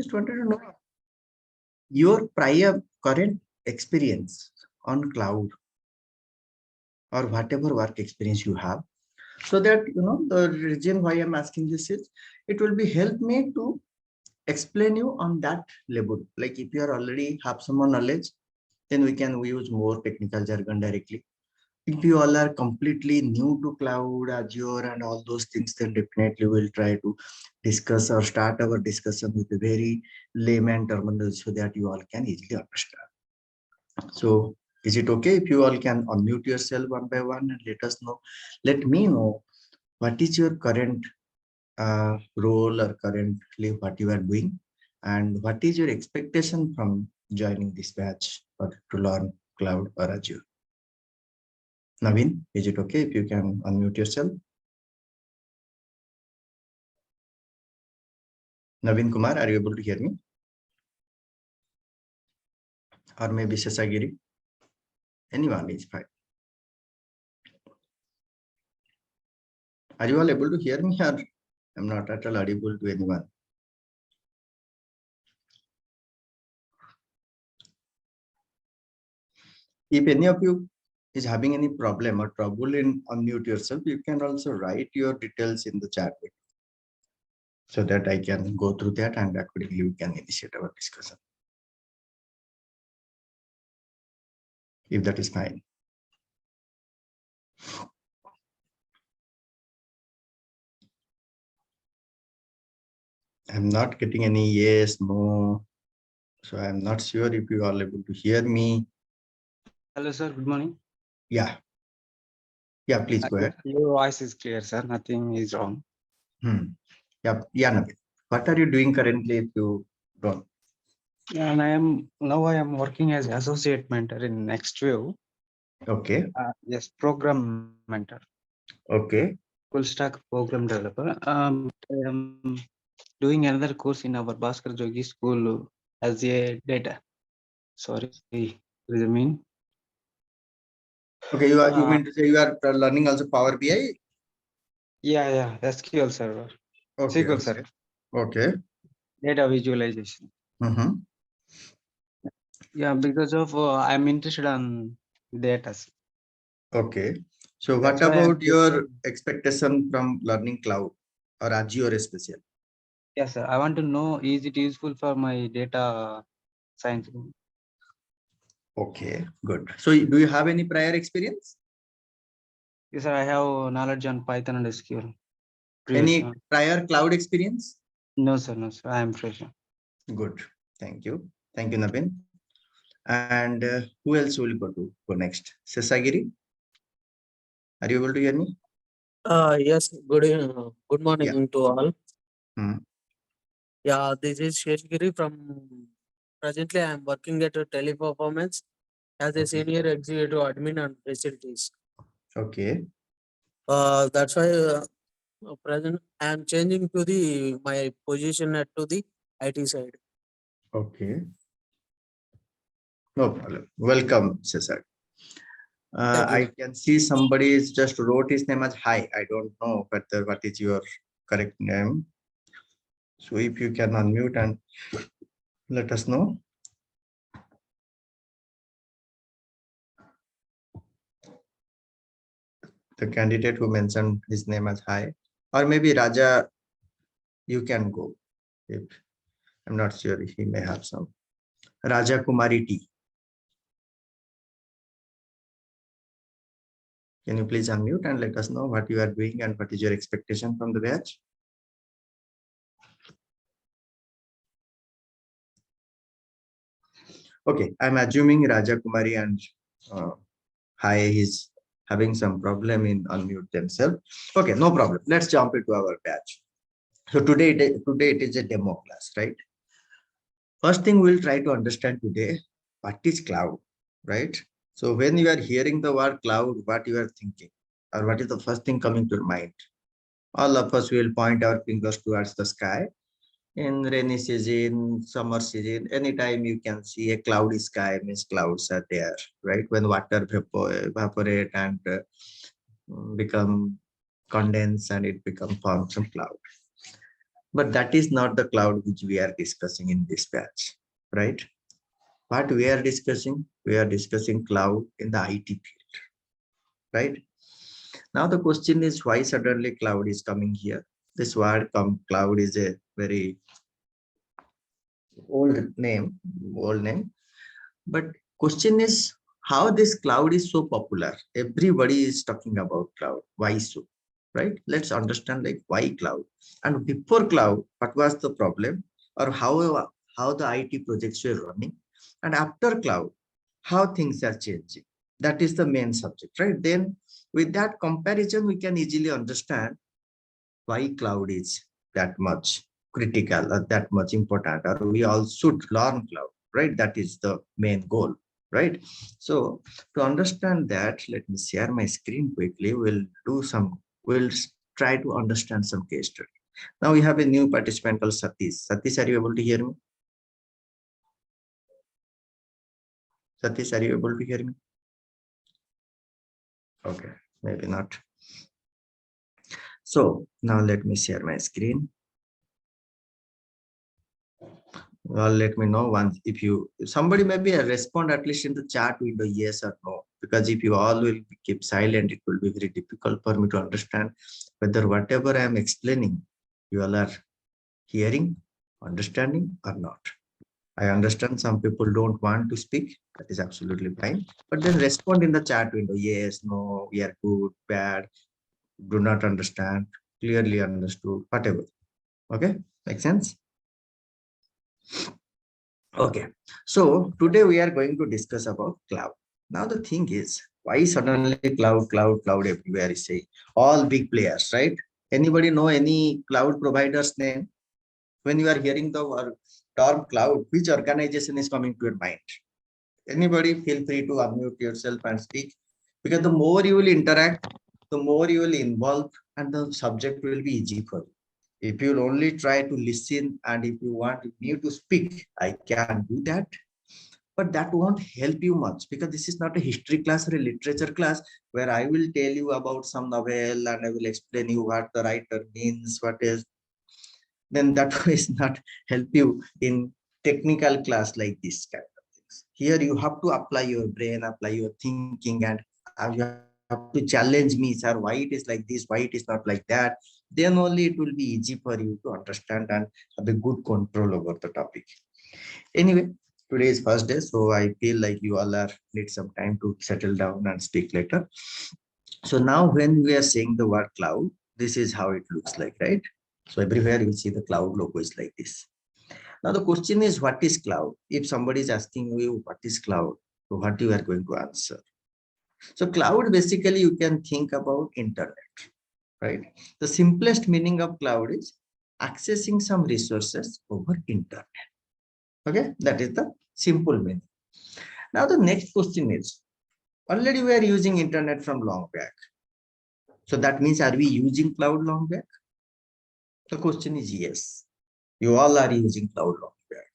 just wanted to know your prior current experience on cloud or whatever work experience you have, so that the reason why I'm asking this is it will be help me to explain you on that level. Like if you are already have some more knowledge, then we can use more technical jargon directly. If you all are completely new to cloud, Azure and all those things, then definitely we'll try to discuss or start our discussion with a very layman terminology so that you all can easily understand. So is it okay if you all can unmute yourself one by one and let me know what is your current role or currently what you are doing and what is your expectation from joining this batch or to learn cloud or Azure? Naveen, is it okay if you can unmute yourself? Naveen Kumar, are you able to hear me? Or maybe Sesagiri? Anyone is fine. Are you all able to hear me, or I'm not at all audible to anyone? If any of you is having any problem or trouble in unmute yourself, you can also write your details in the chat so that I can go through that and accordingly we can initiate our discussion. If that is fine. I'm not getting any yes, no. So I'm not sure if you are able to hear me. Hello, sir. Good morning. Yeah. Yeah, please go ahead. Your voice is clear, sir. Nothing is wrong. Yeah, Naveen. What are you doing currently if you don't? Yeah, and I am working as associate mentor in NextView. Okay. Yes, program mentor. Okay. Full stack program developer. I am doing another course in our Bhaskar Jogi school as a data. Sorry, what does it mean? Okay, you mean to say you are learning also Power BI? Yeah, SQL Server. Okay. SQL Server. Okay. Data visualization. Yeah, because of I'm interested on data. Okay. So That's what why I'm about your expectation from learning cloud or Azure especially? Yes, sir. I want to know, is it useful for my data science? Okay, good. So do you have any prior experience? Yes, sir. I have knowledge on Python and SQL. Any prior cloud experience? No, sir. I am fresh. Good. Thank you. Thank you, Naveen. And who else will go next? Sesagiri? Are you able to hear me? Yes, good morning to all. Yeah, this is Sheshgiri from, presently I am working at Teleperformance as a senior executive admin and facilities. Okay. That's why present I am changing to my position to the IT side. Okay. No problem. Welcome, Cesar. I can see somebody just wrote his name as Hi. I don't know whether what is your correct name. So if you can unmute and let us know. The candidate who mentioned his name as Hi, or maybe Raja, you can go. If I'm not sure if he may have some. Raja Kumari T. Can you please unmute and let us know what you are doing and what is your expectation from the batch? Okay, I'm assuming Raja Kumari and Hi is having some problem in unmute themselves. Okay, no problem. Let's jump into our batch. So today it is a demo class, right? First thing we'll try to understand today, what is cloud, right? So when you are hearing the word cloud, what you are thinking, or what is the first thing coming to your mind? All of us will point our fingers towards the sky. In rainy season, summer season, anytime you can see a cloudy sky means clouds are there, right? When water evaporate and become condensed and it becomes forms of cloud. But that is not the cloud which we are discussing in this batch, right? What we are discussing cloud in the IT field, right? Now the question is, why suddenly cloud is coming here? This word cloud is a very old name, but question is how this cloud is so popular. Everybody is talking about cloud. Why so? Right? Let's understand like why cloud. And before cloud, what was the problem, or how the IT projects were running, and after cloud, how things are changing. That is the main subject, right? Then with that comparison, we can easily understand why cloud is that much critical or that much important, or we all should learn cloud, right? That is the main goal, right? So to understand that, let me share my screen quickly. We'll try to understand some case study. Now we have a new participant called Satish. Satish, are you able to hear me? Satish, are you able to hear me? Okay, maybe not. So now let me share my screen. Well, let me know once if somebody maybe respond at least in the chat window, yes or no, because if you all will keep silent, it will be very difficult for me to understand whether whatever I am explaining, you all are hearing, understanding or not. I understand some people don't want to speak. That is absolutely fine. But then respond in the chat window. Yes, no, we are good, bad, do not understand, clearly understood, whatever. Okay, make sense? Okay, so today we are going to discuss about cloud. Now the thing is, why suddenly cloud everywhere is say all big players, right? Anybody know any cloud provider's name? When you are hearing the term cloud, which organization is coming to your mind? Anybody feel free to unmute yourself and speak, because the more you will interact, the more you will involve, and the subject will be easy for you. If you'll only try to listen and if you want me to speak, I can do that. But that won't help you much, because this is not a history class or a literature class where I will tell you about some novel and I will explain you what the writer means, what is. Then that is not help you in technical class like this kind of things. Here you have to apply your brain, apply your thinking, and you have to challenge me, sir, why it is like this, why it is not like that. Then only it will be easy for you to understand and have a good control over the topic. Anyway, today is first day, so I feel like you all are need some time to settle down and speak later. So now when we are saying the word cloud, this is how it looks like, right? So everywhere you see the cloud logo is like this. Now the question is, what is cloud? If somebody is asking you what is cloud, so what you are going to answer? So cloud, basically you can think about internet, right? The simplest meaning of cloud is accessing some resources over internet. Okay, that is the simple meaning. Now the next question is, already we are using internet from long back. So that means, are we using cloud long back? The question is yes. You all are using cloud long back.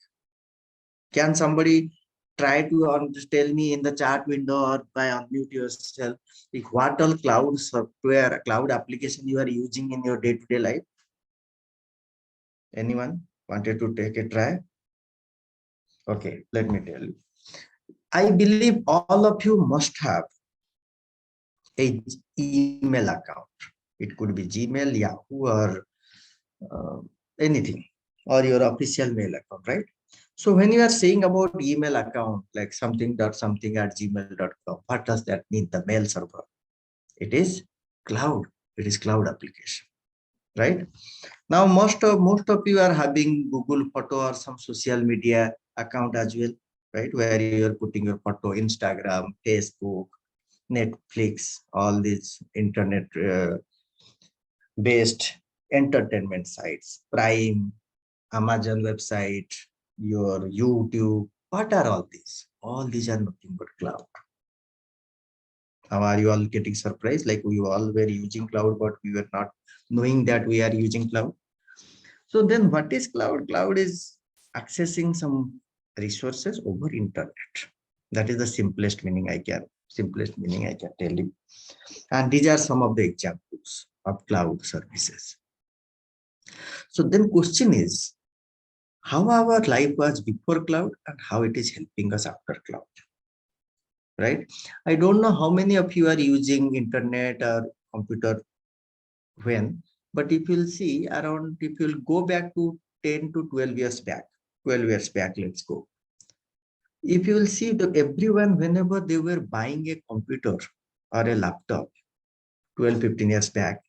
Can somebody try to tell me in the chat window or by unmute yourself, like what all cloud software, cloud application you are using in your day-to-day life? Anyone wanted to take a try? Okay, let me tell you. I believe all of you must have a email account. It could be Gmail, Yahoo, or anything, or your official mail account, right? So when you are saying about email account, like something at gmail.com, what does that mean? The mail server. It is cloud. It is cloud application, right? Now most of you are having Google Photo or some social media account as well, right? Where you are putting your photo, Instagram, Facebook, Netflix, all these internet based entertainment sites, Prime, Amazon website, your YouTube. What are all these? All these are nothing but cloud. How are you all getting surprised? Like we all were using cloud, but we were not knowing that we are using cloud. So then what is cloud? Cloud is accessing some resources over internet. That is the simplest meaning I can tell you. And these are some of the examples of cloud services. So then question is, how our life was before cloud and how it is helping us after cloud, right? I don't know how many of you are using internet or computer when, but if you'll see around, if you'll go back to 10 to 12 years back, 12 years back, let's go. If you will see that everyone, whenever they were buying a computer or a laptop 12, 15 years back,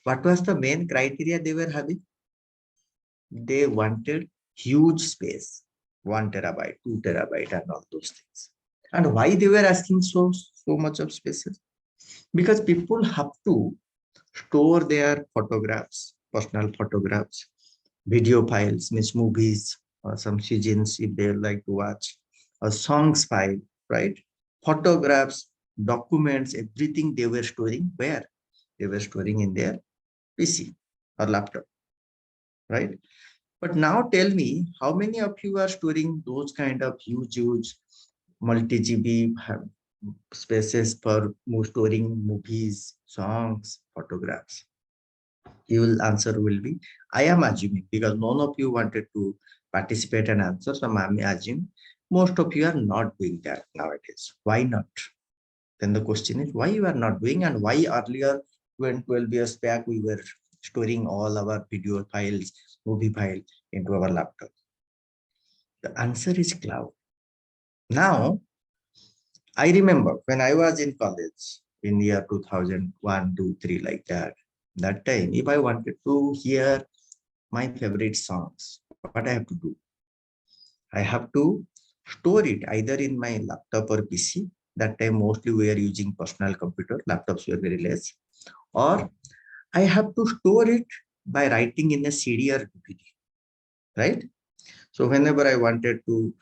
what was the main criteria they were having? They wanted huge space, 1 terabyte, 2 terabyte, and all those things. And why they were asking so much of spaces? Because people have to store their photographs, personal photographs, video files, means movies, or some seasons if they like to watch, a songs file, right? Photographs, documents, everything they were storing where? They were storing in their PC or laptop, right? But now tell me, how many of you are storing those kind of huge multi-GB spaces for storing movies, songs, photographs? Your answer will be, I am assuming, because none of you wanted to participate and answer, so I'm assuming most of you are not doing that nowadays. Why not? Then the question is, why you are not doing, and why earlier, when 12 years back, we were storing all our video files, movie file into our laptop? The answer is cloud. Now, I remember when I was in college in year 2001, 2, 3, like that. That time, if I wanted to hear my favorite songs, what I have to do? I have to store it either in my laptop or PC. That time, mostly we are using personal computer. Laptops were very less. Or I have to store it by writing in a CD or DVD, right? So whenever I wanted to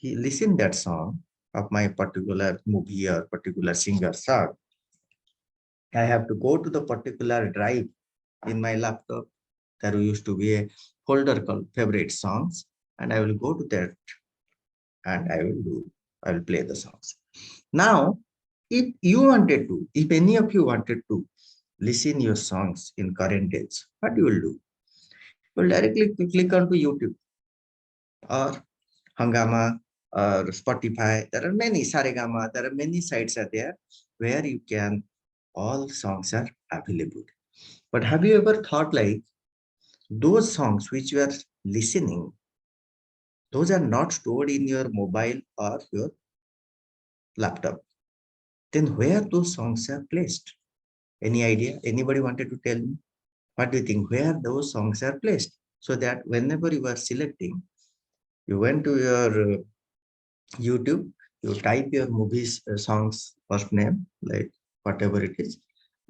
listen that song of my particular movie or particular singer song, I have to go to the particular drive in my laptop. There used to be a folder called favorite songs, and I will go to that and I will play the songs. Now, if you wanted to, if any of you wanted to listen your songs in current days, what you will do? You will directly click onto YouTube or Hangama or Spotify. There are many, Saregama, there are many sites are there where you can, all songs are available. But have you ever thought like those songs which you are listening, those are not stored in your mobile or your laptop? Then where those songs are placed? Any idea? Anybody wanted to tell me? What do you think? Where those songs are placed? So that whenever you are selecting, you went to your YouTube, you type your movies, songs, first name, like whatever it is,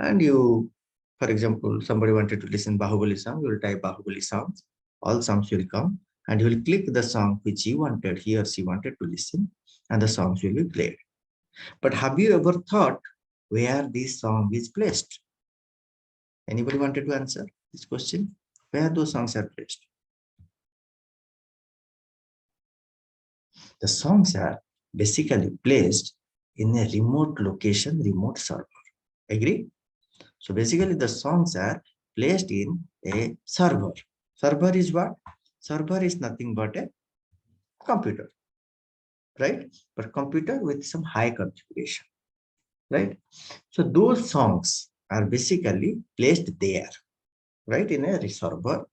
and you, for example, somebody wanted to listen Bahubali song, you will type Bahubali songs, all songs will come, and you will click the song which he wanted, he or she wanted to listen, and the songs will be played. But have you ever thought where this song is placed? Anybody wanted to answer this question? Where those songs are placed? The songs are basically placed in a remote location, remote server. Agree? So basically the songs are placed in a server. Server is what? Server is nothing but a computer, right? But computer with some high configuration, right? So those songs are basically placed there, right, in a server,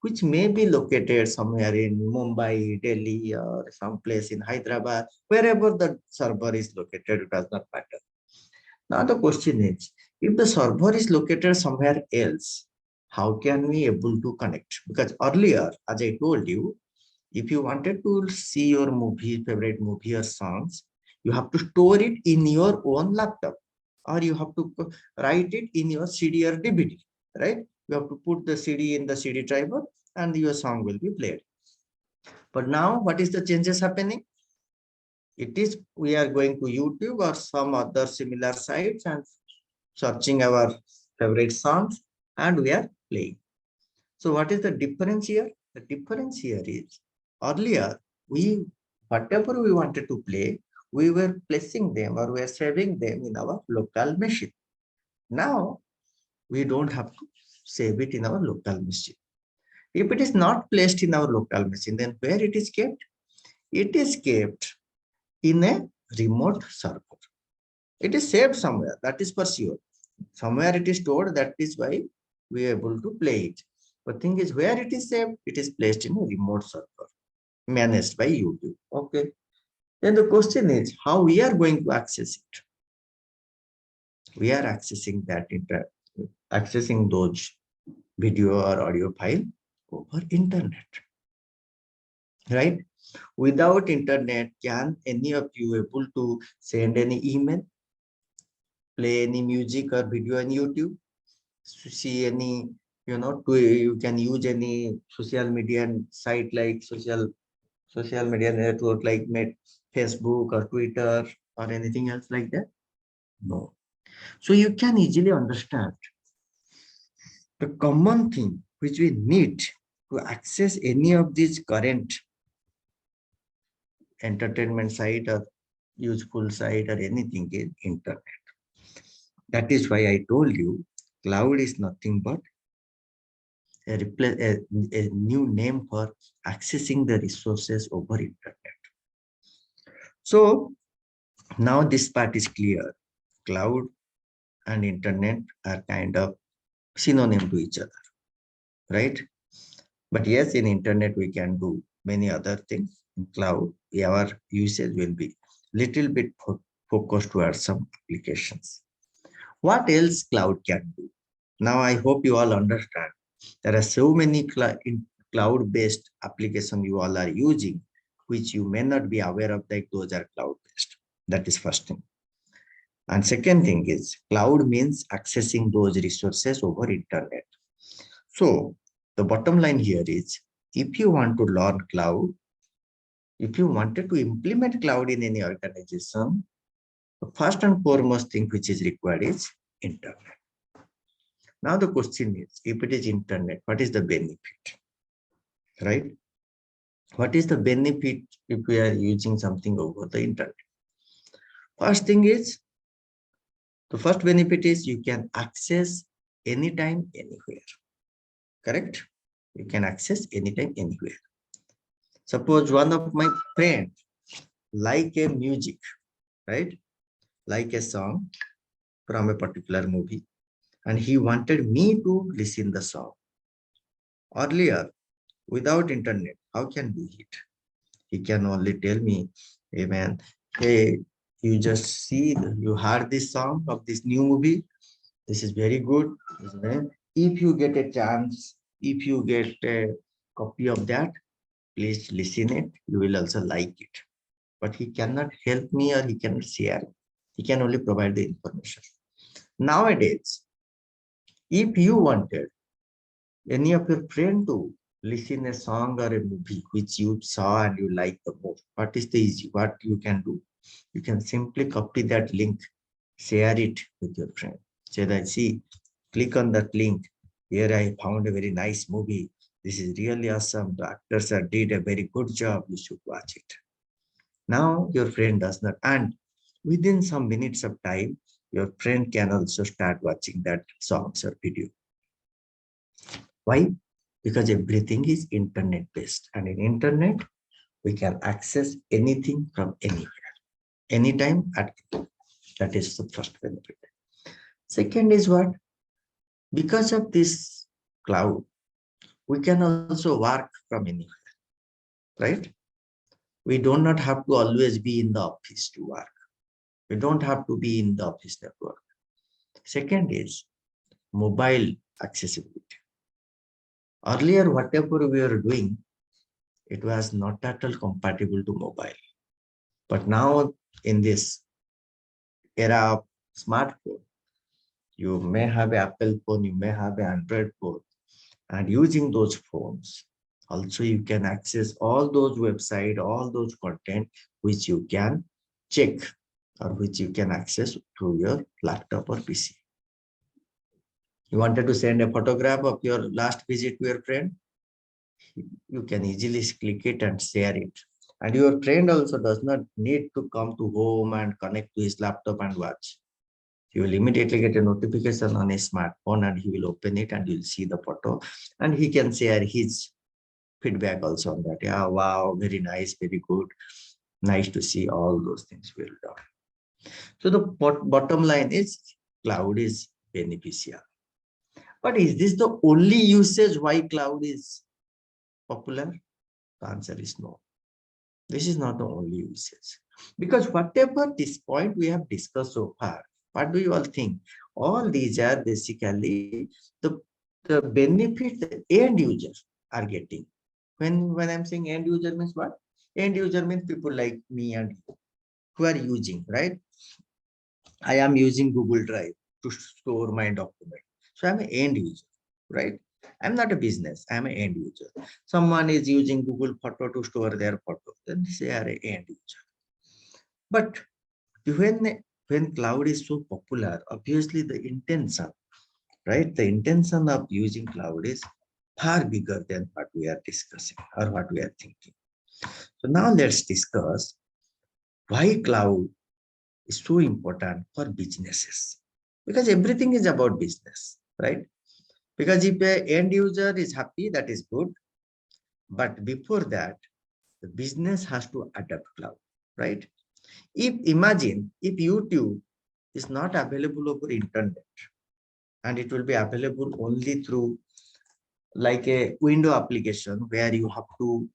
which may be located somewhere in Mumbai, Delhi, or some place in Hyderabad, wherever the server is located, it does not matter. Now the question is, if the server is located somewhere else, how can we able to connect? Because earlier, as I told you, if you wanted to see your movie, favorite movie or songs, you have to store it in your own laptop, or you have to write it in your CD or DVD, right? You have to put the CD in the CD driver and your song will be played. But now what is the changes happening? It is, we are going to YouTube or some other similar sites and searching our favorite songs and we are playing. So what is the difference here? The difference here is earlier, whatever we wanted to play, we were placing them or we are saving them in our local machine. Now we don't have to save it in our local machine. If it is not placed in our local machine, then where it is kept? It is kept in a remote server. It is saved somewhere, that is for sure. Somewhere it is stored, that is why we are able to play it. But thing is, where it is saved, it is placed in a remote server managed by YouTube. Okay. Then the question is how we are going to access it. We are accessing accessing those video or audio file over internet, right? Without internet, can any of you able to send any email, play any music or video on YouTube, see any, you can use any social media site like social media network like Facebook or Twitter or anything else like that? No. So you can easily understand the common thing which we need to access any of these current entertainment site or useful site or anything is internet. That is why I told you cloud is nothing but a new name for accessing the resources over internet. So now this part is clear. Cloud and internet are kind of synonym to each other, right? But yes, in internet we can do many other things. In cloud, our usage will be little bit focused towards some applications. What else cloud can do? Now I hope you all understand. There are so many cloud-based applications you all are using, which you may not be aware of that those are cloud-based. That is first thing. And second thing is cloud means accessing those resources over internet. So the bottom line here is if you want to learn cloud, if you wanted to implement cloud in any organization, the first and foremost thing which is required is internet. Now the question is, if it is internet, what is the benefit, right? What is the benefit if we are using something over the internet? First thing is, the first benefit is you can access anytime, anywhere, correct? You can access anytime, anywhere. Suppose one of my friends like a music, right? Like a song from a particular movie, and he wanted me to listen the song. Earlier, without internet, how can we hit? He can only tell me, hey man, hey, you just see, you heard this song of this new movie. This is very good. If you get a chance, if you get a copy of that, please listen it. You will also like it. But he cannot help me or he cannot share. He can only provide the information. Nowadays, if you wanted any of your friend to listen a song or a movie which you saw and you like the most, what is the easy? What you can do? You can simply copy that link, share it with your friend. Say that, see, click on that link. Here I found a very nice movie. This is really awesome. The actors did a very good job. You should watch it. Now your friend does not, and within some minutes of time, your friend can also start watching that songs or video. Why? Because everything is internet based, and in internet we can access anything from anywhere, anytime, at that is the first benefit. Second is what? Because of this cloud, we can also work from anywhere, right? We do not have to always be in the office to work. We don't have to be in the office network. Second is mobile accessibility. Earlier, whatever we were doing, it was not at all compatible to mobile. But now in this era of smartphone, you may have an Apple phone, you may have an Android phone, and using those phones, also you can access all those websites, all those content which you can check or which you can access through your laptop or PC. You wanted to send a photograph of your last visit to your friend, you can easily click it and share it. And your friend also does not need to come to home and connect to his laptop and watch. He will immediately get a notification on his smartphone and he will open it and you'll see the photo and he can share his feedback also on that. Yeah, wow, very nice, very good. Nice to see all those things well done. So the bottom line is cloud is beneficial. But is this the only usage why cloud is popular? The answer is no. This is not the only usage. Because whatever this point we have discussed so far, what do you all think? All these are basically the benefit the end users are getting. When I'm saying end user means what? End user means people like me and you who are using, right? I am using Google Drive to store my document. So I'm an end user, right? I'm not a business, I'm an end user. Someone is using Google Photo to store their photo, then they are an end user. But when cloud is so popular, obviously the intention, right? The intention of using cloud is far bigger than what we are discussing or what we are thinking. So now let's discuss why cloud is so important for businesses. Because everything is about business, right? Because if the end user is happy, that is good. But before that, the business has to adapt cloud, right? Imagine if YouTube is not available over internet and it will be available only through like a window application where you have to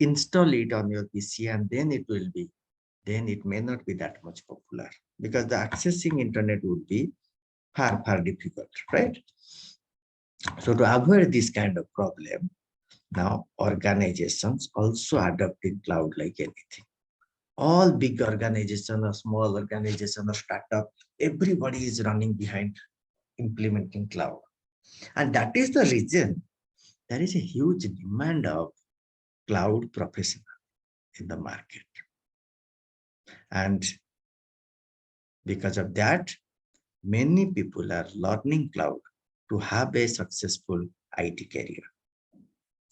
install it on your PC and then it may not be that much popular because the accessing internet would be far difficult, right? So to avoid this kind of problem, now organizations also adopting cloud like anything. All big organization or small organization or startup, everybody is running behind implementing cloud. And that is the reason there is a huge demand of cloud professional in the market. And because of that, many people are learning cloud to have a successful IT career.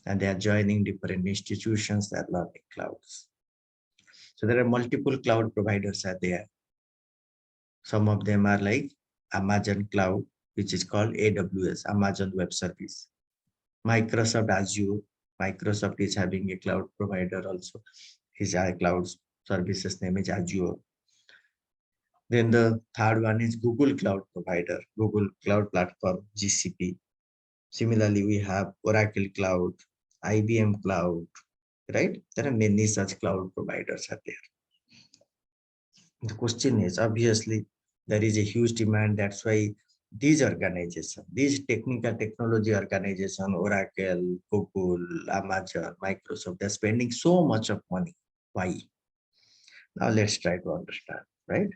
And they are joining different institutions that are learning clouds. So there are multiple cloud providers are there. Some of them are like Amazon Cloud, which is called AWS, Amazon Web Service. Microsoft Azure, Microsoft is having a cloud provider also. His cloud services name is Azure. Then the third one is Google Cloud provider, Google Cloud Platform, GCP. Similarly, we have Oracle Cloud, IBM Cloud, right? There are many such cloud providers are there. The question is, obviously, there is a huge demand. That's why these organizations, these technical technology organizations, Oracle, Google, Amazon, Microsoft, they're spending so much of money. Why? Now let's try to understand, right?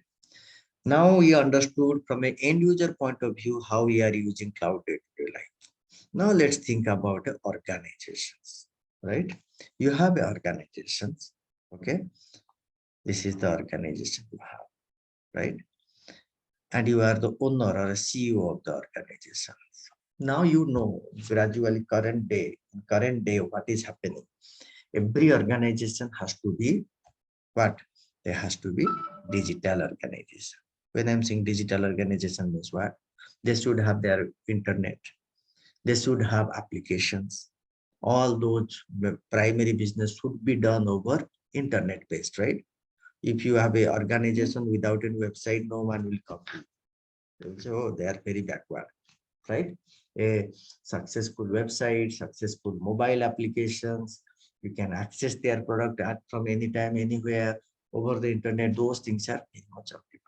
Now we understood from an end user point of view how we are using cloud day-to-day life. Now let's think about organizations, right? You have organizations, okay? This is the organization you have, right? And you are the owner or a CEO of the organization. Now you know gradually current day, what is happening. Every organization has to be what? There has to be digital organization. When I'm saying digital organization means what? They should have their internet. They should have applications. All those primary business should be done over internet based, right? If you have an organization without a website, no one will come to you. They will say, oh, they are very backward, right? A successful website, successful mobile applications, you can access their product from anytime, anywhere over the internet. Those things are very much occupied.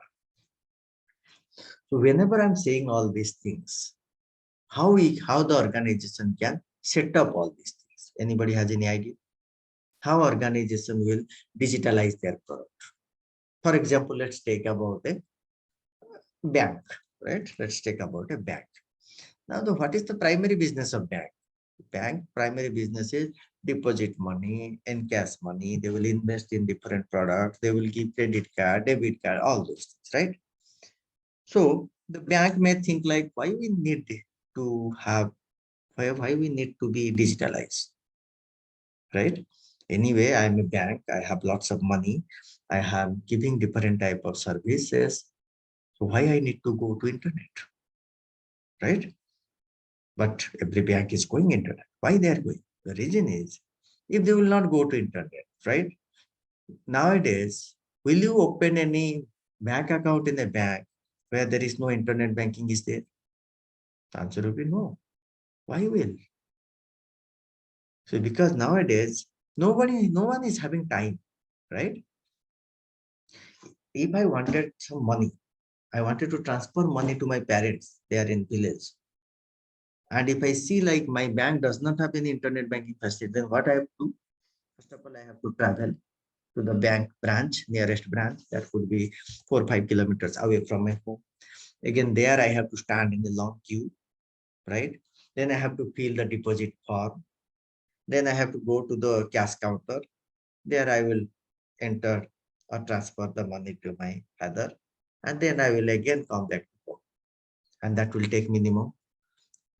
So whenever I'm saying all these things, how the organization can set up all these things? Anybody has any idea? How organization will digitalize their product? For example, let's take about a bank, right? Let's take about a bank. Now, what is the primary business of bank? Bank primary business is deposit money, encash money. They will invest in different products. They will give credit card, debit card, all those things, right? So the bank may think like, why we need to have, why we need to be digitalized, right? Anyway, I'm a bank. I have lots of money. I have giving different type of services. So why I need to go to internet, right? But every bank is going internet. Why they are going? The reason is, if they will not go to internet, right? Nowadays, will you open any bank account in a bank where there is no internet banking is there? The answer will be no. Why will? So because nowadays, no one is having time, right? If I wanted some money, I wanted to transfer money to my parents, they are in village. And if I see like my bank does not have any internet banking facility, then what I have to do? First of all, I have to travel to the bank branch, nearest branch, that could be 4 or 5 kilometers away from my home. Again, there I have to stand in the long queue, right? Then I have to fill the deposit form. Then I have to go to the cash counter. There I will enter or transfer the money to my father. And then I will again come back to home. And that will take minimum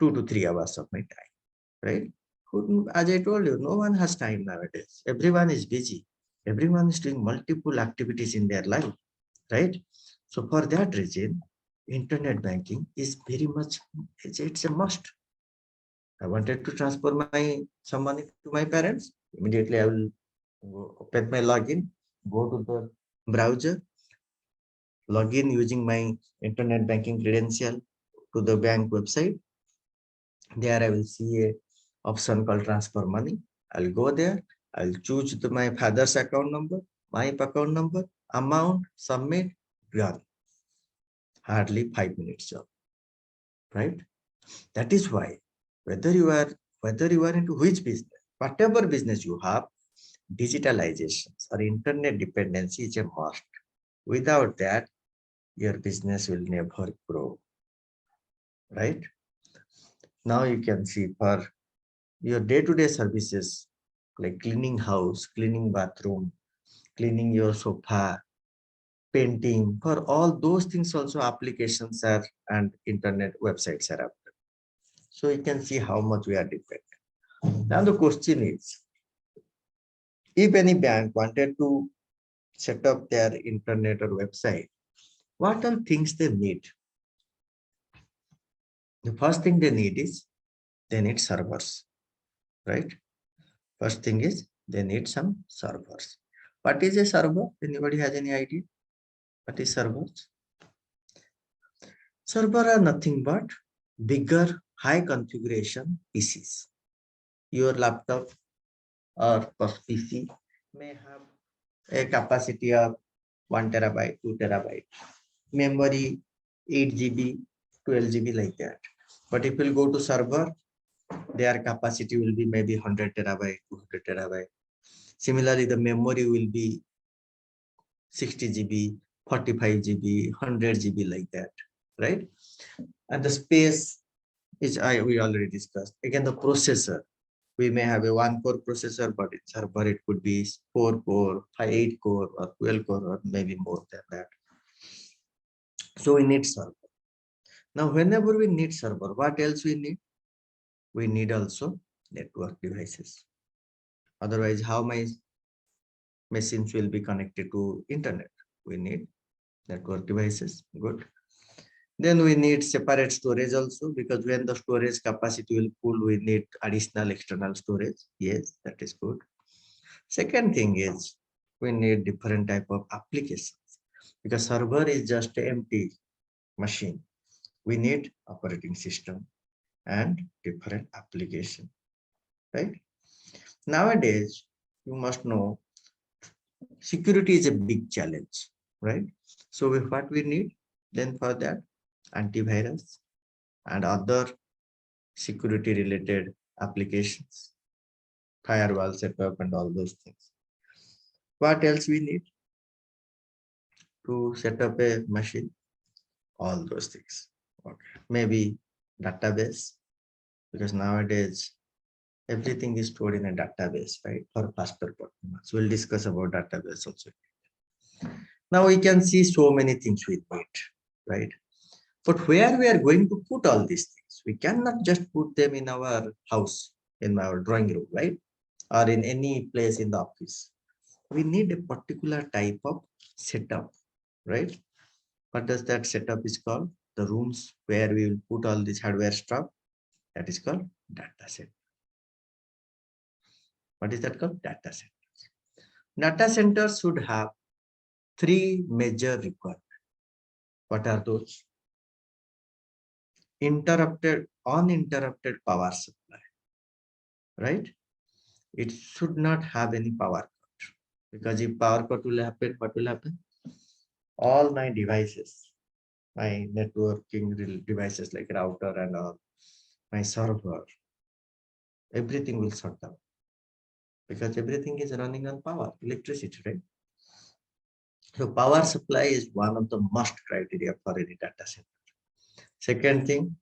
2 to 3 hours of my time, right? As I told you, no one has time nowadays. Everyone is busy. Everyone is doing multiple activities in their life, right? So for that reason, internet banking is very much, it's a must. I wanted to transfer some money to my parents. Immediately I will open my login, go to the browser, log in using my internet banking credential to the bank website. There I will see a option called transfer money. I'll go there. I'll choose my father's account number, my account number, amount, submit, done. Hardly 5 minutes job, right? That is why whether you are into which business, whatever business you have, digitalizations or internet dependency is a must. Without that, your business will never grow, right? Now you can see for your day-to-day services like cleaning house, cleaning bathroom, cleaning your sofa, painting, for all those things also applications are and internet websites are up. So you can see how much we are dependent. Now the question is, if any bank wanted to set up their internet or website, what are things they need? The first thing they need is they need servers, right? First thing is they need some servers. What is a server? Anybody has any idea? What is servers? Server are nothing but bigger, high configuration PCs. Your laptop or PC may have a capacity of 1 terabyte, 2 terabyte, memory 8 GB, 12 GB like that. But if you go to server, their capacity will be maybe 100 terabyte, 200 terabyte. Similarly, the memory will be 60 GB, 45 GB, 100 GB like that, right? And the space is we already discussed. Again, the processor, we may have a 1-core processor, but in server it could be 4-core, 8-core, or 12-core, or maybe more than that. So we need server. Now, whenever we need server, what else we need? We need also network devices. Otherwise, how my machines will be connected to internet? We need network devices. Good. Then we need separate storage also, because when the storage capacity will full, we need additional external storage. Yes, that is good. Second thing is we need different type of applications, because server is just an empty machine. We need operating system and different application, right? Nowadays, you must know security is a big challenge, right? So what we need then for that, antivirus and other security related applications, firewall setup and all those things. What else we need to set up a machine? All those things. Okay. Maybe database, because nowadays everything is stored in a database, right? For faster performance. We'll discuss about database also. Now we can see so many things with it, right? But where we are going to put all these things? We cannot just put them in our house, in our drawing room, right? Or in any place in the office. We need a particular type of setup, right? What does that setup is called? The rooms where we will put all this hardware stuff. That is called data center. What is that called? Data centers. Data centers should have three major requirements. What are those? Uninterrupted power supply, right? It should not have any power cut, because if power cut will happen, what will happen? All my devices, my networking devices like router and all, my server, everything will shut down, because everything is running on power, electricity, right? So power supply is one of the must criteria for any data center. Second thing,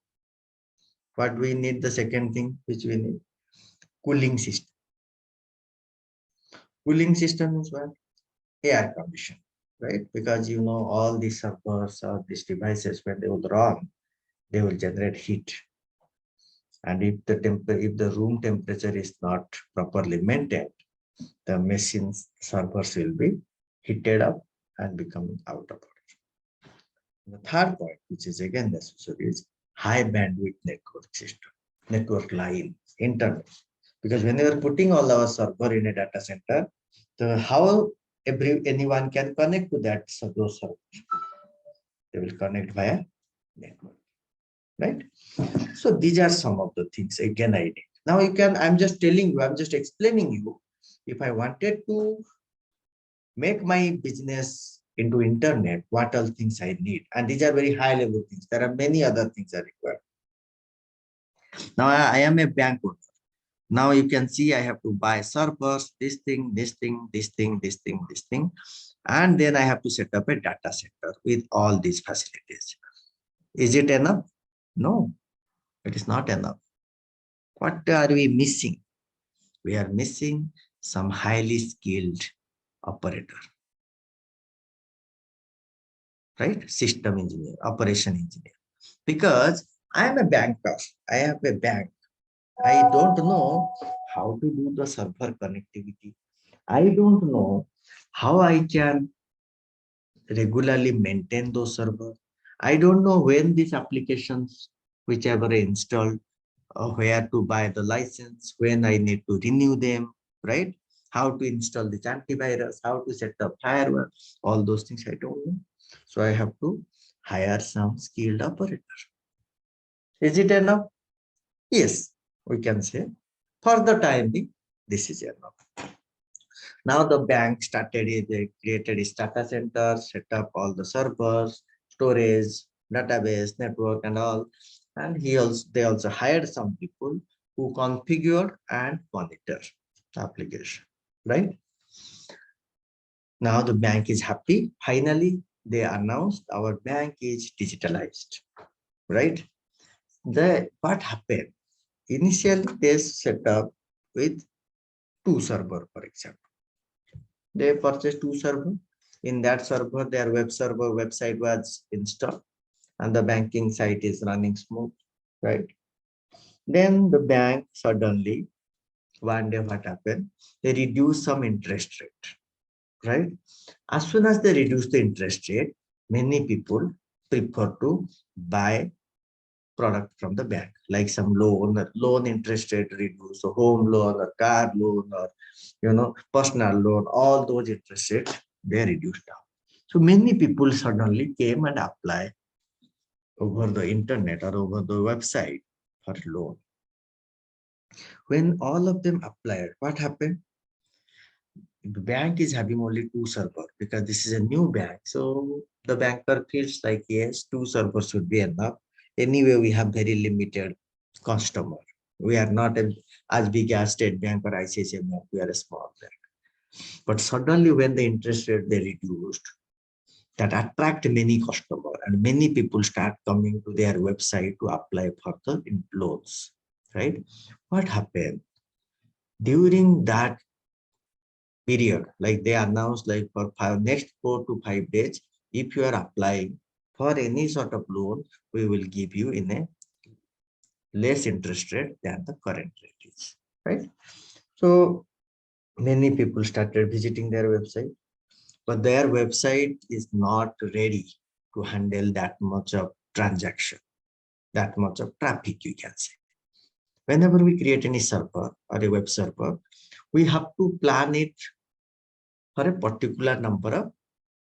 what we need, the second thing which we need, cooling system. Cooling system is what? Air condition, right? Because you know all these servers or these devices, when they will run, they will generate heat. And if the room temperature is not properly maintained, the machines, servers will be heated up and becoming out of order. The third point, which is again necessary, is high bandwidth network system, network line, internet. Because when we are putting all our server in a data center, how anyone can connect to that those servers? They will connect via network, right? So these are some of the things again I did. Now I'm just telling you, I'm just explaining you. If I wanted to make my business into internet, what all things I need, and these are very high level things. There are many other things that are required. Now I am a bank owner. Now you can see I have to buy servers, this thing, this thing, this thing, this thing, this thing. And then I have to set up a data center with all these facilities. Is it enough? No, it is not enough. What are we missing? We are missing some highly skilled operator, right? System engineer, operation engineer. Because I am a banker, I have a bank. I don't know how to do the server connectivity. I don't know how I can regularly maintain those servers. I don't know when these applications, whichever I installed, where to buy the license, when I need to renew them, right? How to install this antivirus, how to set up firewall, all those things I don't know. So I have to hire some skilled operator. Is it enough? Yes, we can say for the time being, this is enough. Now the bank they created its data center, set up all the servers, storage, database, network, and all. And they also hired some people who configure and monitor the application, right? Now the bank is happy. Finally, they announced our bank is digitalized, right? What happened? Initially, they set up with 2 servers, for example. They purchased 2 servers. In that server, their web server website was installed and the banking site is running smooth, right? Then the bank suddenly, one day what happened? They reduced some interest rate, right? As soon as they reduce the interest rate, many people prefer to buy product from the bank, like some loan interest rate reduce, so home loan or car loan or personal loan, all those interest rates they reduced down. So many people suddenly came and apply over the internet or over the website for loan. When all of them applied, what happened? The bank is having only 2 servers because this is a new bank. So the banker feels like, yes, 2 servers should be enough. Anyway, we have very limited customer. We are not as big as State Bank or ICICI Bank. We are a small bank. But suddenly when the interest rate they reduced, that attract many customers and many people start coming to their website to apply for the loans, right? What happened? During that period, like they announced, like for next 4 to 5 days, if you are applying for any sort of loan, we will give you in a less interest rate than the current rate is, right? So many people started visiting their website, but their website is not ready to handle that much of transaction, that much of traffic, you can say. Whenever we create any server or a web server, we have to plan it for a particular number of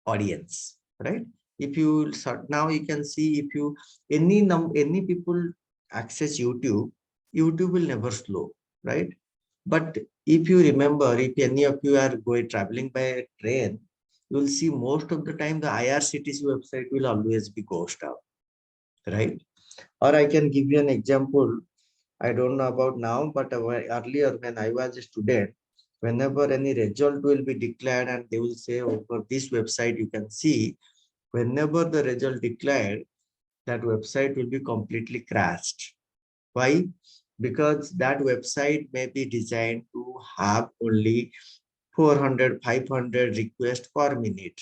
audience, right? If you now you can see, if you any people access YouTube, YouTube will never slow, right? But if you remember, if any of you are going traveling by a train, you will see most of the time the IRCTC website will always be ghost out, right? Or I can give you an example. I don't know about now, but earlier when I was a student, whenever any result will be declared and they will say over this website, you can see whenever the result declared, that website will be completely crashed. Why? Because that website may be designed to have only 400, 500 requests per minute.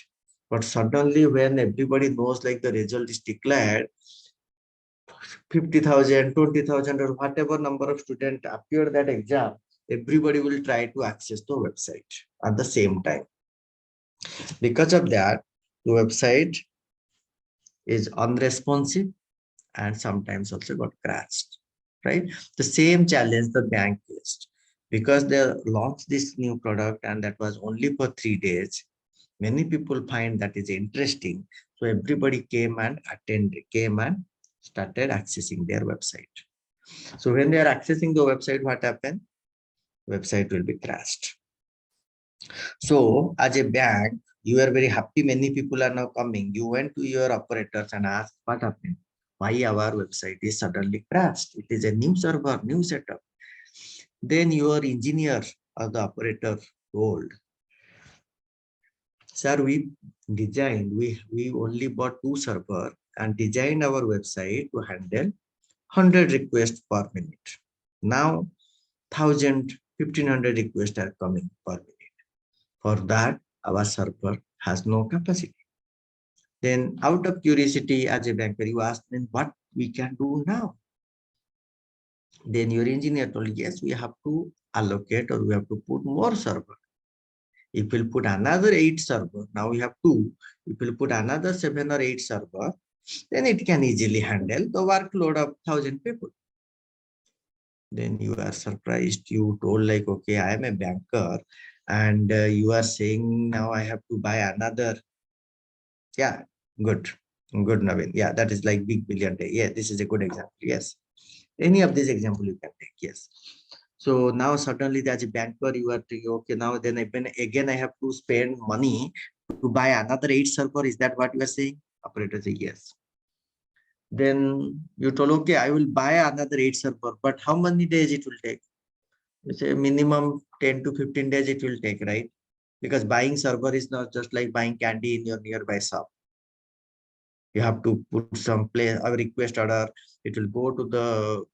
But suddenly when everybody knows like the result is declared, 50,000, 20,000 or whatever number of students appear that exam, everybody will try to access the website at the same time. Because of that, the website is unresponsive and sometimes also got crashed, right? The same challenge the bank faced because they launched this new product and that was only for 3 days. Many people find that is interesting. So everybody came and started accessing their website. So when they are accessing the website, what happened? Website will be crashed. So as a bank, you are very happy. Many people are now coming. You went to your operators and asked what happened? Why our website is suddenly crashed? It is a new server, new setup. Then your engineer or the operator told, sir, we only bought 2 servers and designed our website to handle 100 requests per minute. Now 1,000, 1,500 requests are coming per minute. For that, our server has no capacity. Then out of curiosity, as a banker, you ask them what we can do now. Then your engineer told, yes, we have to allocate or we have to put more server. If we'll put another 8 server, now we have 2. If we'll put another 7 or 8 server, then it can easily handle the workload of 1,000 people. Then you are surprised. You told like, okay, I am a banker and you are saying now I have to buy another. Yeah, good, Naveen. Yeah, that is like big billion day. Yeah, this is a good example. Yes, any of this example you can take. Yes. So now suddenly as a banker, you are thinking, okay, now then again I have to spend money to buy another 8 server. Is that what you are saying? Operator say yes. Then you told, okay, I will buy another 8 server, but how many days it will take? You say minimum 10 to 15 days it will take, right? Because buying server is not just like buying candy in your nearby shop. You have to put some place or request order. It will go to the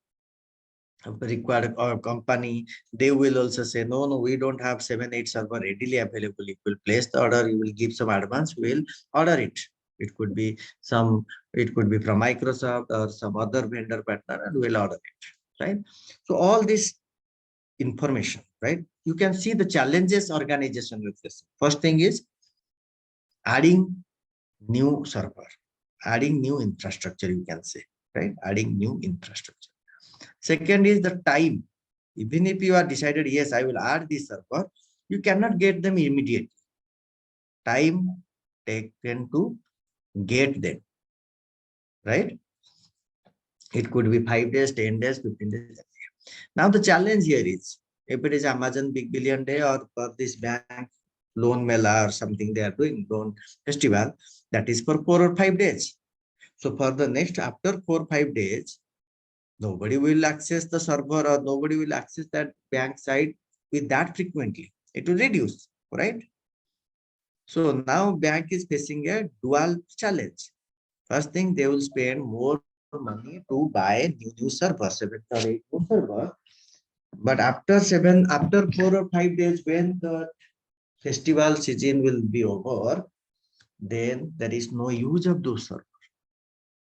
required company. They will also say, no, we don't have 7, 8 server readily available. You will place the order, you will give some advance, we will order it. It could be from Microsoft or some other vendor partner and we'll order it, right? So all this information, right? You can see the challenges organization with this. First thing is adding new server, adding new infrastructure, you can say, right? Adding new infrastructure. Second is the time. Even if you are decided, yes, I will add this server, you cannot get them immediately. Time taken to get them, right? It could be 5 days, 10 days, 15 days. Now the challenge here is, if it is Amazon Big Billion Day or for this bank loan mela or something they are doing, loan festival, that is for 4 or 5 days. So for the next, after 4 or 5 days, nobody will access the server or nobody will access that bank site with that frequently. It will reduce, right? So now bank is facing a dual challenge. First thing, they will spend more money to buy new server, 7 or 8 new server. But after 4 or 5 days, when the festival season will be over, then there is no use of those servers,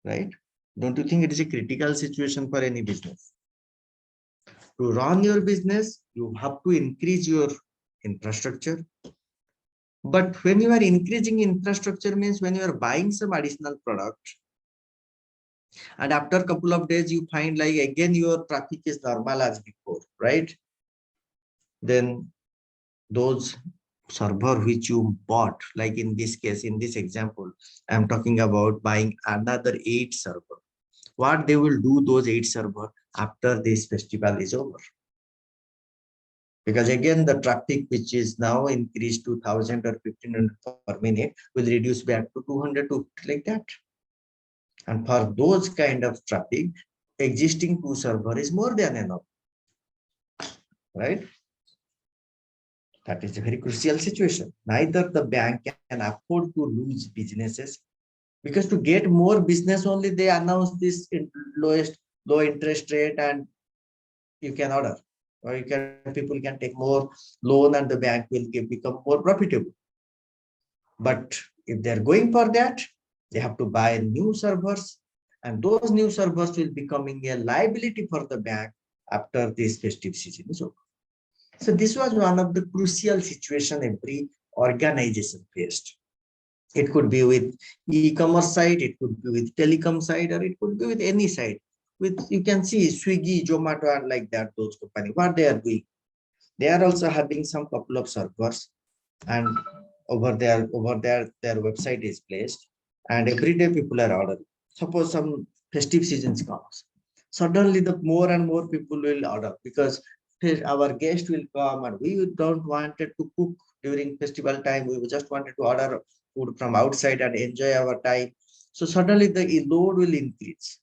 right? Don't you think it is a critical situation for any business? To run your business, you have to increase your infrastructure. But when you are increasing infrastructure means when you are buying some additional product, and after a couple of days you find like again your traffic is normal as before, right? Then those server which you bought, like in this case, in this example, I'm talking about buying another 8 server. What they will do, those 8 server, after this festival is over? Because again, the traffic which is now increased to 1000 or 1500 per minute will reduce back to 200 to like that. And for those kind of traffic, existing 2 server is more than enough, right? That is a very crucial situation. Neither the bank can afford to lose businesses, because to get more business only they announce this low interest rate, and you can order, or you can, people can take more loan and the bank will become more profitable. But if they're going for that, they have to buy new servers, and those new servers will becoming a liability for the bank after this festive season is over. So this was one of the crucial situation every organization faced. It could be with e-commerce side, it could be with telecom side, or it could be with any side. With, you can see Swiggy, Zomato, and like that, those companies, what they are doing, they are also having some couple of servers, and over there, their website is placed, and every day people are ordering. Suppose some festive seasons comes, suddenly the more and more people will order, because our guest will come and we don't wanted to cook during festival time. We just wanted to order food from outside and enjoy our time. So suddenly the load will increase.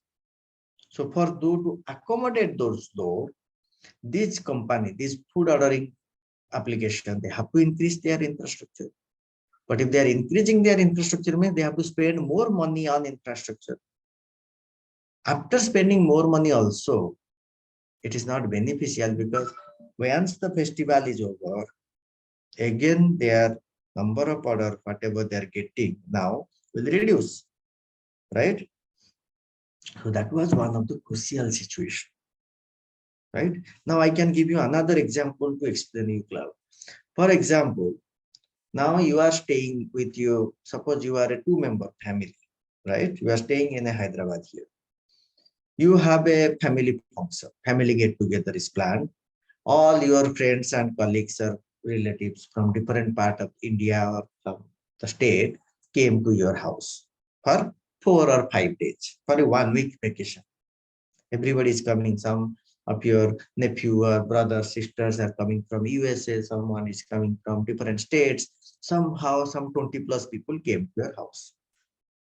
So for those to accommodate those load, this company, this food ordering application, they have to increase their infrastructure. But if they are increasing their infrastructure, means they have to spend more money on infrastructure. After spending more money also, it is not beneficial, because once the festival is over, again their number of order, whatever they are getting now, will reduce, right? So that was one of the crucial situation, right? Now I can give you another example to explain you cloud. For example, now you are staying with you, suppose you are a 2-member family, right? You are staying in a Hyderabad here. You have a family function, family get together is planned. All your friends and colleagues or relatives from different part of India or from the state came to your house for 4 or 5 days for a 1-week vacation. Everybody is coming. Some of your nephew or brothers, sisters are coming from USA. Someone is coming from different states. Somehow some 20 plus people came to your house.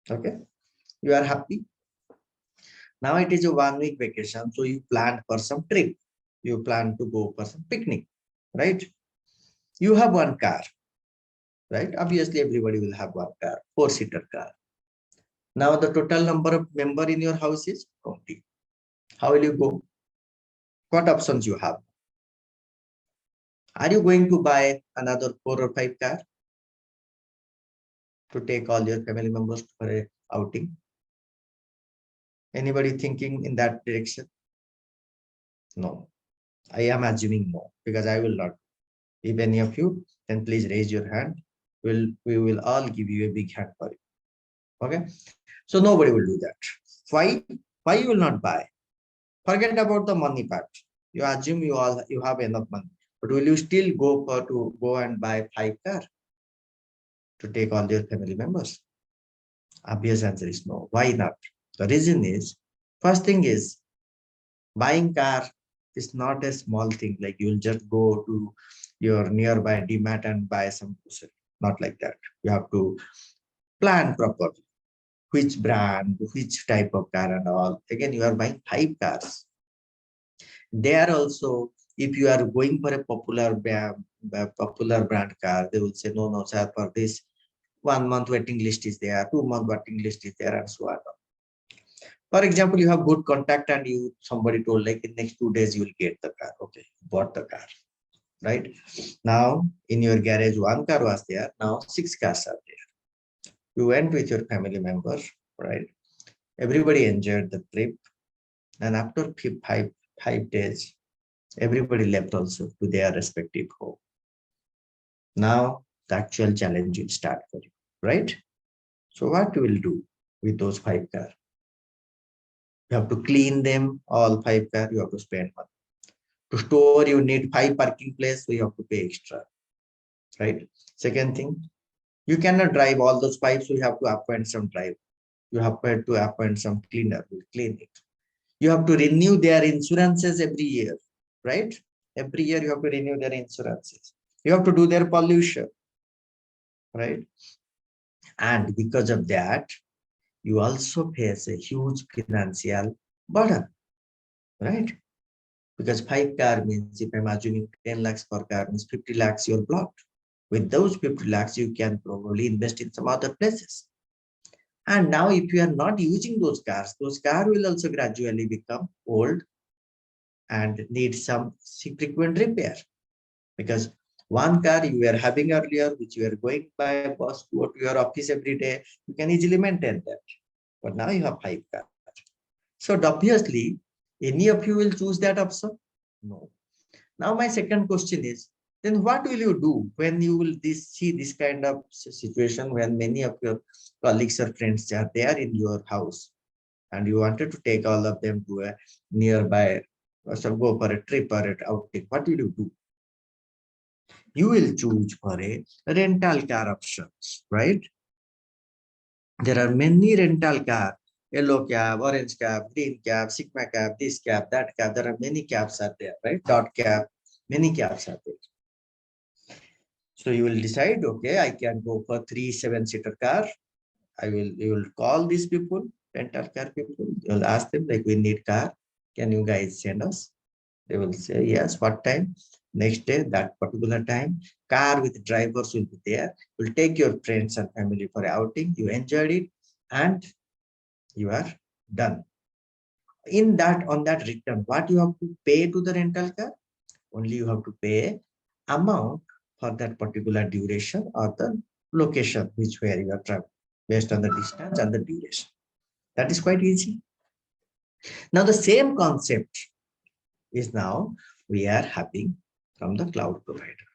Okay, you are happy. Now it is a 1-week vacation, so you plan for some trip. You plan to go for some picnic, right? You have one car, right? Obviously, everybody will have one car, 4-seater car. Now the total number of member in your house is 20. How will you go? What options you have? Are you going to buy another 4 or 5 car to take all your family members for a outing? Anybody thinking in that direction? No. I am assuming no, because I will not. If any of you, then please raise your hand. We will all give you a big hand for it. Okay. So nobody will do that. Why? Why you will not buy? Forget about the money part. You assume you have enough money, but will you still go and buy 5 cars to take all your family members? Obvious answer is no. Why not? The reason is, first thing is, buying car is not a small thing. Like you will just go to your nearby DMart and buy some grocery. Not like that. You have to plan properly. Which brand, which type of car and all. Again, you are buying 5 cars. There also, if you are going for a popular brand car, they will say, no, sir, for this 1 month waiting list is there, 2-month waiting list is there, and so on. For example, you have good contact and somebody told like in next 2 days you will get the car. Okay, bought the car, right? Now in your garage 1 car was there, now 6 cars are there. You went with your family members, right? Everybody enjoyed the trip, and after 5 days, everybody left also to their respective home. Now the actual challenge will start for you, right? So what you will do with those 5 cars? You have to clean them, all 5 cars, you have to spend money. To store, you need 5 parking places, so you have to pay extra, right? Second thing, you cannot drive all those 5, so you have to appoint some driver. You have to appoint some cleaner who will clean it. You have to renew their insurances every year, right? Every year you have to renew their insurances. You have to do their pollution, right? And because of that, you also face a huge financial burden, right? Because 5 car means, if I'm assuming 10 lakhs per car means 50 lakhs you're blocked. With those 50 lakhs, you can probably invest in some other places. And now if you are not using those cars will also gradually become old and need some frequent repair. Because one car you were having earlier, which you are going by bus to your office every day, you can easily maintain that. But now you have 5 cars. So obviously, any of you will choose that option? No. Now my second question is, then what will you do when you will see this kind of situation, when many of your colleagues or friends are there in your house and you wanted to take all of them to a nearby, so go for a trip or an outing? What will you do? You will choose for a rental car options, right? There are many rental car, yellow cab, orange cab, green cab, Sigma cab, this cab, that cab. There are many cabs are there, right? Dot cab, many cabs are there. So you will decide, okay, I can go for 3 7-seater car. You will call these people, rental car people. You will ask them, like, we need car. Can you guys send us? They will say, yes, what time? Next day, that particular time, car with drivers will be there. You'll take your friends and family for outing. You enjoyed it and you are done. On that return, what you have to pay to the rental car? Only you have to pay amount for that particular duration or the location where you are traveling, based on the distance and the duration. That is quite easy. Now the same concept is now we are having from the cloud provider.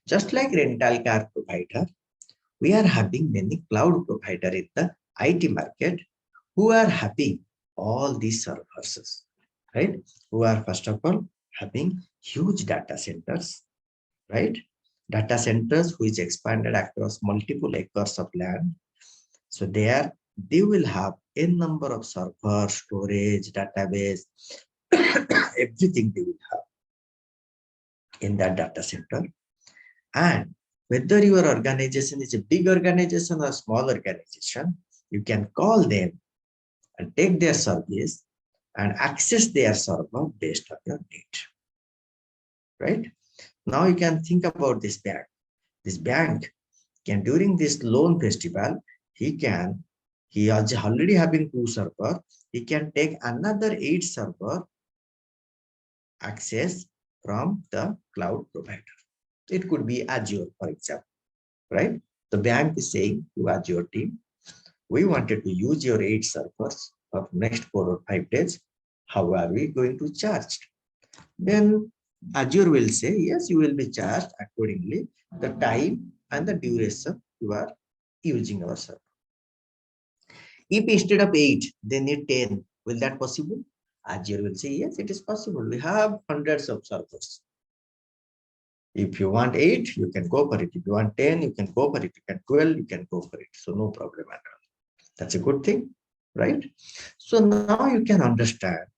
Just like rental car provider, we are having many cloud provider in the IT market who are having all these services, right? Who are first of all having huge data centers, right? Data centers which expanded across multiple acres of land. So there they will have a number of server, storage, database, everything they will have in that data center. And whether your organization is a big organization or small organization, you can call them and take their service and access their server based on your need, right? Now you can think about this bank. This bank can, during this loan festival, he is already having 2 server. He can take another 8 server access from the cloud provider. It could be Azure, for example, right? The bank is saying to Azure team, we wanted to use your 8 servers for next 4 or 5 days. How are we going to charge? Then Azure will say, yes, you will be charged accordingly the time and the duration you are using our server. If instead of 8, they need 10, will that possible? Azure will say, yes, it is possible. We have hundreds of servers. If you want 8, you can go for it. If you want 10, you can go for it. You can 12, you can go for it. So no problem at all. That's a good thing, right? So now you can understand.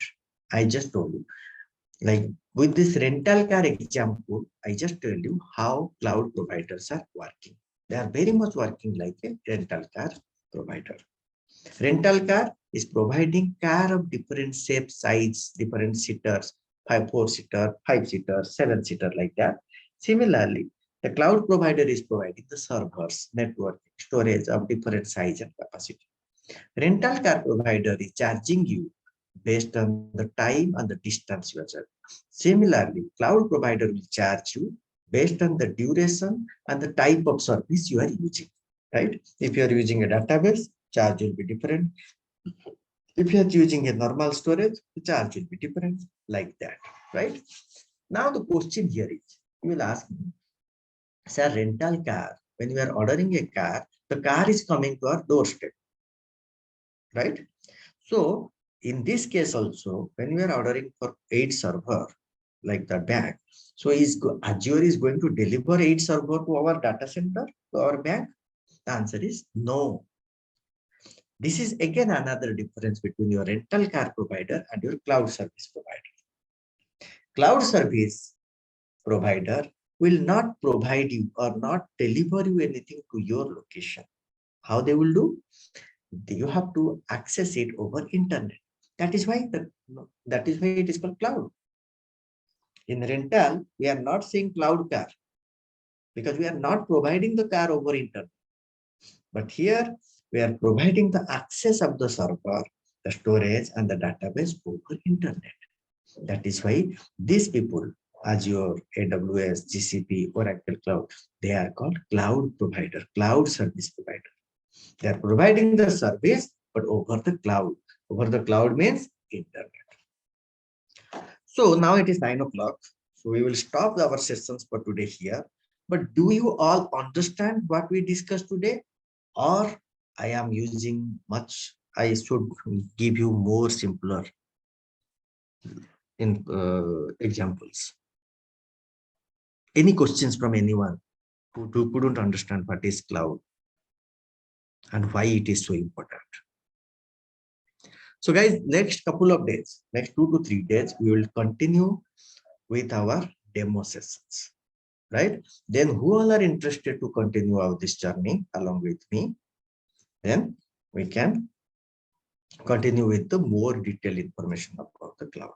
I just told you, like with this rental car example, I just tell you how cloud providers are working. They are very much working like a rental car provider. Rental car is providing car of different shape, size, different seaters, 4-seater, 5-seater, 7-seater, like that. Similarly, the cloud provider is providing the servers, network, storage of different size and capacity. Rental car provider is charging you based on the time and the distance you are traveling. Similarly, cloud provider will charge you based on the duration and the type of service you are using, right? If you are using a database, charge will be different. If you are using a normal storage, the charge will be different, like that, right? Now the question here is, you will ask me, sir, rental car when we are ordering a car, the car is coming to our doorstep, right? So in this case also, when we are ordering for 8 server, like the bank, so Azure is going to deliver 8 server to our data center, to our bank? The answer is no. This is again another difference between your rental car provider and your cloud service provider. Cloud service provider will not provide you or not deliver you anything to your location. How they will do? You have to access it over internet. That is why it is called cloud. In rental, we are not saying cloud car because we are not providing the car over internet. But here we are providing the access of the server, the storage and the database over internet. That is why these people, Azure, AWS, GCP, Oracle Cloud, they are called cloud provider, cloud service provider. They are providing the service, but over the cloud. Over the cloud means internet. So now it is 9 o'clock. So we will stop our sessions for today here. But do you all understand what we discussed today? Or I am using much, I should give you more simpler examples. Any questions from anyone who couldn't understand what is cloud and why it is so important? So guys, next couple of days, next 2 to 3 days, we will continue with our demo sessions, right? Then who all are interested to continue out this journey along with me, then we can continue with the more detailed information about the cloud,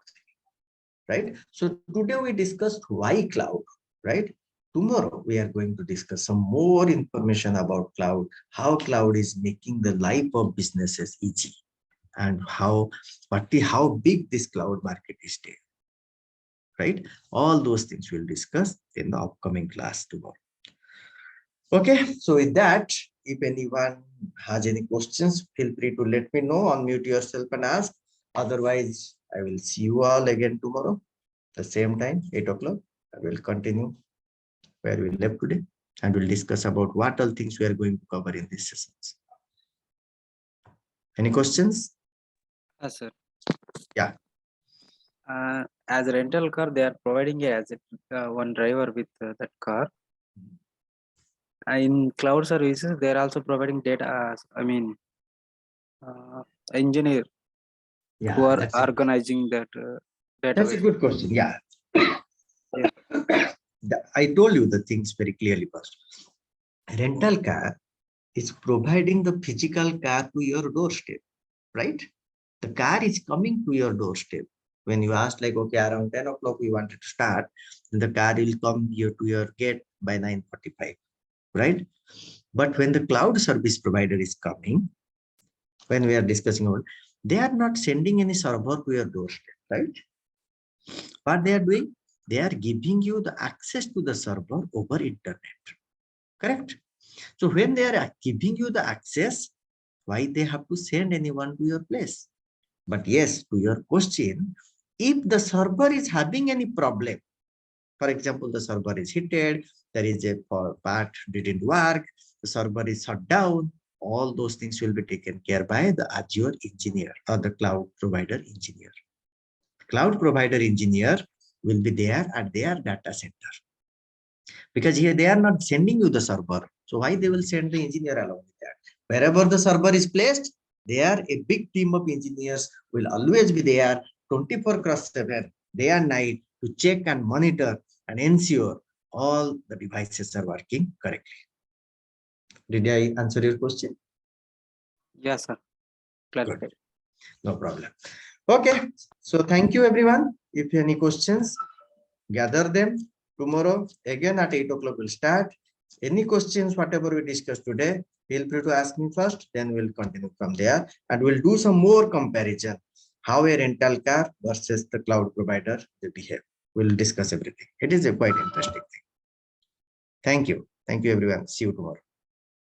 right? So today we discussed why cloud, right? Tomorrow we are going to discuss some more information about cloud, how cloud is making the life of businesses easy, and how big this cloud market is there, right? All those things we'll discuss in the upcoming class tomorrow. Okay, so with that, if anyone has any questions, feel free to let me know, unmute yourself and ask. Otherwise, I will see you all again tomorrow, the same time, 8 o'clock. I will continue where we left today, and we'll discuss about what all things we are going to cover in these sessions. Any questions? Yes, sir. Yeah. As a rental car, they are providing one driver with that car. In cloud services, they are also providing data. Engineer who are organizing that database. That's a good question. Yeah. Yeah. I told you the things very clearly first. Rental car is providing the physical car to your doorstep, right? The car is coming to your doorstep. When you ask like, okay, around 10 o'clock we wanted to start, the car will come here to your gate by 9:45, right? But when the cloud service provider is coming, when we are discussing about, they are not sending any server to your doorstep, right? What they are doing, they are giving you the access to the server over internet, correct? So when they are giving you the access, why they have to send anyone to your place? But yes, to your question, if the server is having any problem, for example, the server is heated, there is a part didn't work, the server is shut down, all those things will be taken care by the Azure engineer or the cloud provider engineer. Cloud provider engineer will be there at their data center. Because here they are not sending you the server. So why they will send the engineer along with that? Wherever the server is placed, there a big team of engineers will always be there 24/7, day and night, to check and monitor and ensure all the devices are working correctly. Did I answer your question? Yes, sir. Clarified. No problem. Okay, so thank you everyone. If any questions, gather them. Tomorrow again at 8 o'clock we'll start. Any questions, whatever we discussed today, feel free to ask me first, then we'll continue from there, and we'll do some more comparison, how a rental car versus the cloud provider they behave. We'll discuss everything. It is a quite interesting thing. Thank you everyone. See you tomorrow.